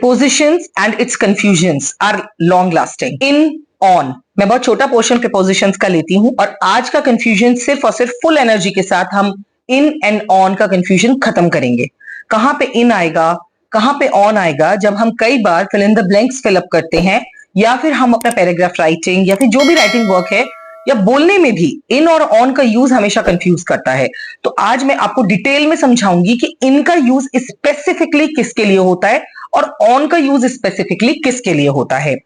prepositions and its confusions are long lasting. In, on, मैं बहुत छोटा पोर्शन prepositions का लेती हूं और आज का कंफ्यूजन सिर्फ और सिर्फ फुल एनर्जी के साथ हम इन एंड ऑन का कंफ्यूजन खत्म करेंगे. कहां पे इन आएगा, कहां पे ऑन आएगा, जब हम कई बार fill in the blanks fill up करते हैं या फिर हम अपना पैराग्राफ राइटिंग या फिर जो भी राइटिंग वर्क है या बोलने में भी इन और ऑन का यूज हमेशा कंफ्यूज करता है. तो आज मैं आपको डिटेल में समझाऊंगी कि इन का यूज स्पेसिफिकली किसके लिए होता है और ऑन का यूज स्पेसिफिकली किसके लिए होता है.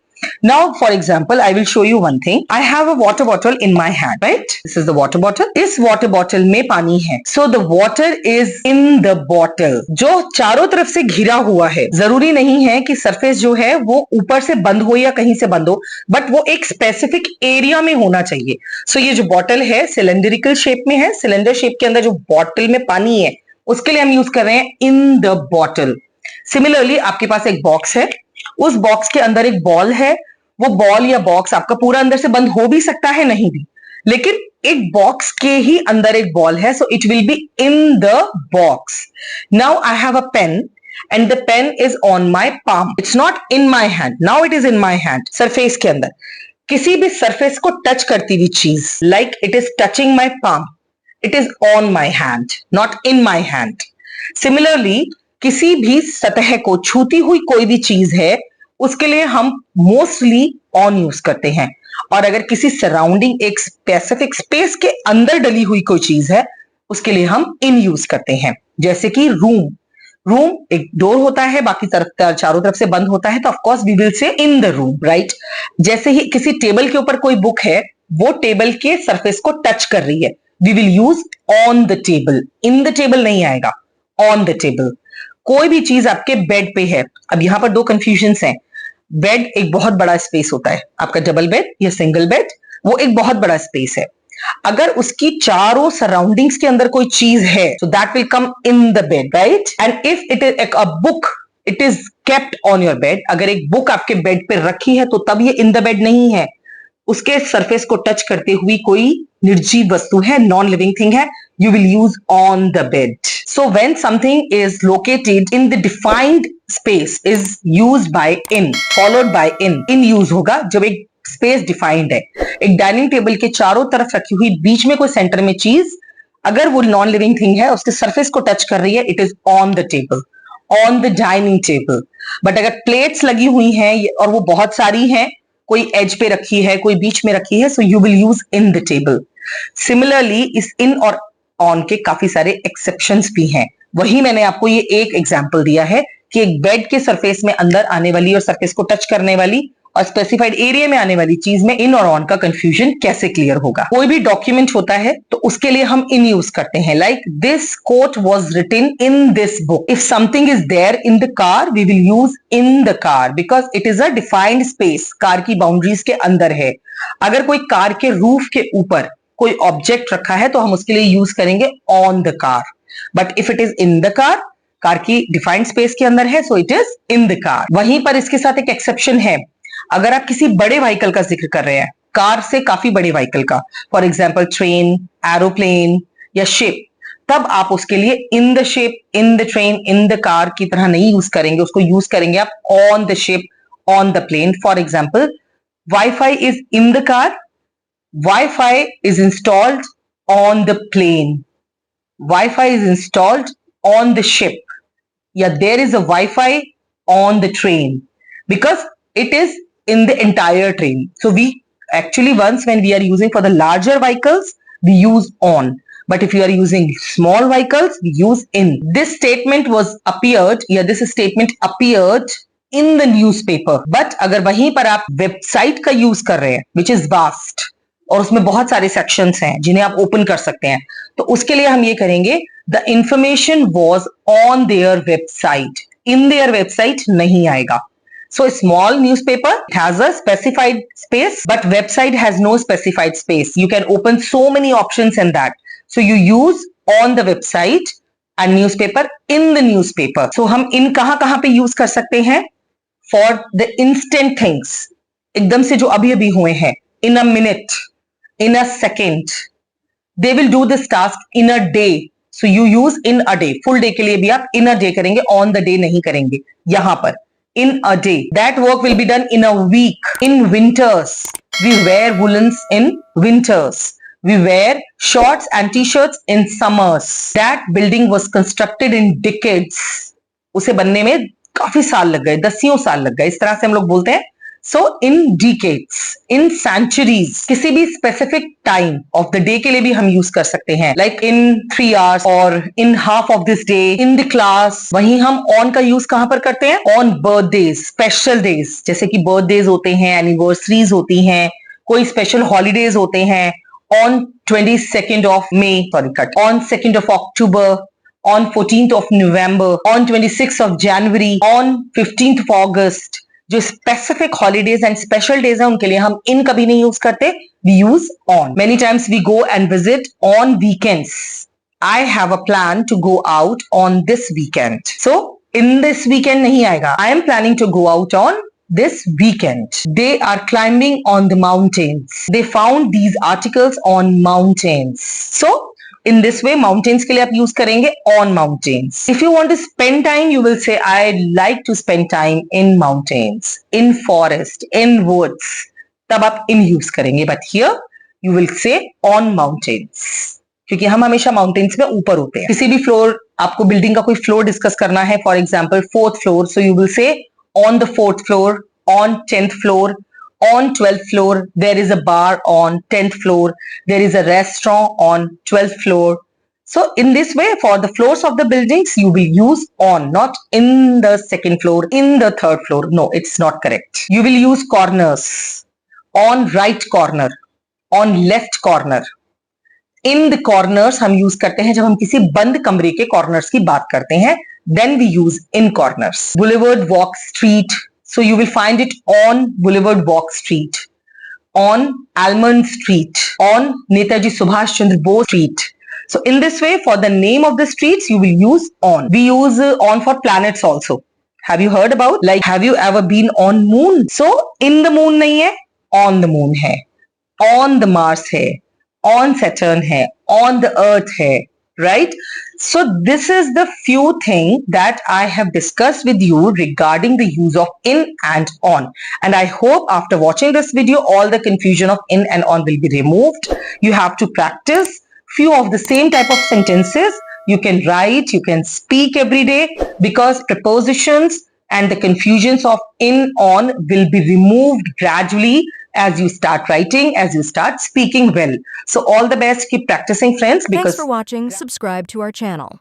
Now, for example, I will show you one thing. I have a water bottle in my hand, right? This is the water bottle. इस water bottle में पानी है. So the water is in the bottle. जो चारों तरफ से घिरा हुआ है. जरूरी नहीं है कि सरफेस जो है वो ऊपर से बंद हो या कहीं से बंद हो, बट वो एक स्पेसिफिक एरिया में होना चाहिए. So ये जो बॉटल है सिलेंड्रिकल शेप में है. सिलेंडर शेप के अंदर जो बॉटल में पानी है उसके लिए हम यूज कर रहे हैं इन द बॉटल. सिमिलरली आपके पास एक बॉक्स है, उस बॉक्स के अंदर एक बॉल है. वो बॉल या बॉक्स आपका पूरा अंदर से बंद हो भी सकता है, नहीं भी, लेकिन एक बॉक्स के ही अंदर एक बॉल है. So it will be in the box. Now I have a pen and the pen is on my palm. It's not in my hand. Now it is in my hand. Surface के अंदर किसी भी surface को touch करती हुई चीज, like it is touching my palm, it is on my hand, not in my hand. Similarly किसी भी सतह को छूती हुई कोई भी चीज है उसके लिए हम मोस्टली ऑन यूज करते हैं. और अगर किसी सराउंडिंग एक स्पेसिफिक स्पेस के अंदर डली हुई कोई चीज है उसके लिए हम इन यूज करते हैं. जैसे कि रूम. रूम एक डोर होता है, बाकी चारों तरफ से बंद होता है, तो of course we will say in the room, right. जैसे ही किसी टेबल के ऊपर कोई बुक है, वो टेबल के सरफेस को टच कर रही है, we will use on the table. In the table नहीं आएगा, ऑन द टेबल. कोई भी चीज आपके बेड पे है. अब यहां पर दो कंफ्यूजन्स हैं. बेड एक बहुत बड़ा स्पेस होता है, आपका डबल बेड या सिंगल बेड, वो एक बहुत बड़ा स्पेस है. अगर उसकी चारों सराउंडिंग्स के अंदर कोई चीज है, so that will come in the bed, right? And if it is a book, it is kept on your bed. अगर एक बुक आपके बेड पे रखी है तो तब ये in the bed नहीं है. उसके सरफेस को टच करते हुई कोई निर्जीव वस्तु है, नॉन लिविंग थिंग है, you will use on the bed. So when something is located in the defined space is used by in, followed by in. In use होगा जब एक स्पेस डिफाइंड है. एक डाइनिंग टेबल के चारों तरफ रखी हुई बीच में कोई सेंटर में चीज, अगर वो नॉन लिविंग थिंग है, उसके सरफेस को टच कर रही है, it is on the table, on the dining table. But अगर प्लेट्स लगी हुई हैं और वो बहुत सारी हैं, कोई एज पे रखी है, कोई बीच में रखी है, so you will use in the table. Similarly इस इन और ऑन के काफी सारे एक्सेप्शंस भी हैं. वही मैंने आपको ये एक एग्जांपल दिया है कि एक बेड के सरफेस में अंदर आने वाली और सरफेस को टच करने वाली और स्पेसिफाइड एरिया में आने वाली चीज में इन और ऑन का कंफ्यूजन कैसे क्लियर होगा. कोई भी डॉक्यूमेंट होता है तो उसके लिए हम इन यूज करते हैं. Like this quote was written in this book. If something is there in the car, we will use in the car because it is a defined space. Car की बाउंड्रीज के अंदर है. अगर कोई कार के roof के ऊपर कोई ऑब्जेक्ट रखा है तो हम उसके लिए यूज करेंगे on the car. But if it is in the car, car की डिफाइंड स्पेस के अंदर है, so it is in the car. वहीं पर इसके साथ एक एक्सेप्शन है. अगर आप किसी बड़े व्हीकल का जिक्र कर रहे हैं, कार से काफी बड़े व्हीकल का, फॉर एग्जाम्पल ट्रेन, एरोप्लेन या शिप, तब आप उसके लिए in the ship, in the train, in the car की तरह नहीं यूज करेंगे. उसको यूज करेंगे आप on the ship, on the plane. For example wifi is in the car, Wi-Fi is installed on the plane. Wi-Fi is installed on the ship. Yeah, there is a Wi-Fi on the train because it is in the entire train. So we actually once when we are using for the larger vehicles, we use on. But if you are using small vehicles, we use in. This statement appeared in the newspaper. But अगर वहीं पर आप website का use कर रहे हैं, which is vast, और उसमें बहुत सारे सेक्शंस हैं जिन्हें आप ओपन कर सकते हैं, तो उसके लिए हम ये करेंगे the information was on their website. In their website नहीं आएगा. So small newspaper has a specified space but website has no specified space. You can open so many options in that. So you use on the website and newspaper in the newspaper. So हम इन कहां पे use कर सकते हैं? For the instant things, एकदम से जो अभी अभी हुए हैं, in a minute, in a second. They will do this task in a day. So you use in a day. Full day के लिए भी आप in a day करेंगे, on the day नहीं करेंगे. यहां पर in a day. That work will be done in a week. In winters, we wear woolens in winters. We wear shorts and t-shirts in summers. That building was constructed in decades. उसे बनने में काफी साल लग गए, दसियों साल लग गए, इस तरह से हम लोग बोलते हैं. So in decades, in centuries, किसी भी specific time of the day के लिए भी हम use कर सकते हैं. Like in 3 hours or in half of this day, in the class. वहीं हम on का use कहाँ पर करते हैं? On birthdays, special days. जैसे कि birthdays होते हैं, anniversaries होती हैं, कोई special holidays होते हैं. On 22nd of May, on 2nd of October, on 14th of November, on 26th of January, on 15th of August. जो specific holidays and special days है उनके लिए हम इन कभी नहीं यूज करते, we use on. Many times we go and visit on weekends. I have a plan to go out on this weekend. So in this weekend नहीं आएगा. I am planning to go out on this weekend. They are climbing on the mountains. They found these articles on mountains. So in this way, mountains के लिए आप use करेंगे on mountains. If you want to spend time, you will say I like to spend time in mountains, in forest, in woods. तब आप in use करेंगे. But here you will say on mountains. क्योंकि हम हमेशा mountains में ऊपर होते हैं. किसी भी फ्लोर, आपको बिल्डिंग का कोई फ्लोर डिस्कस करना है, for example 4th floor, so you will say on the 4th floor, on 10th floor, on 12th floor, there is a bar on 10th floor, there is a restaurant on 12th floor. So in this way, for the floors of the buildings, you will use on, not in the 2nd floor, in the 3rd floor. No, it's not correct. You will use corners. On right corner, on left corner. In the corners हम use करते हैं जब हम किसी बंद कमरे के corners की बात करते हैं. Then we use in corners. Boulevard Walk Street. So you will find it on Boulevard Walk Street, on Almond Street, on Netaji Subhash Chandra Bose Street. So in this way, for the name of the streets, you will use on. We use on for planets also. Have you heard about? Like, have you ever been on moon? So in the moon नहीं है, on the moon है, on the Mars है, on Saturn है, on the Earth है. Right? So this is the few things that I have discussed with you regarding the use of in and on. And I hope after watching this video, all the confusion of in and on will be removed. You have to practice few of the same type of sentences. You can write, you can speak every day, because prepositions and the confusions of in, on will be removed gradually as you start writing, as you start speaking well. So all the best. Keep practicing, friends. Thanks for watching. Subscribe to our channel.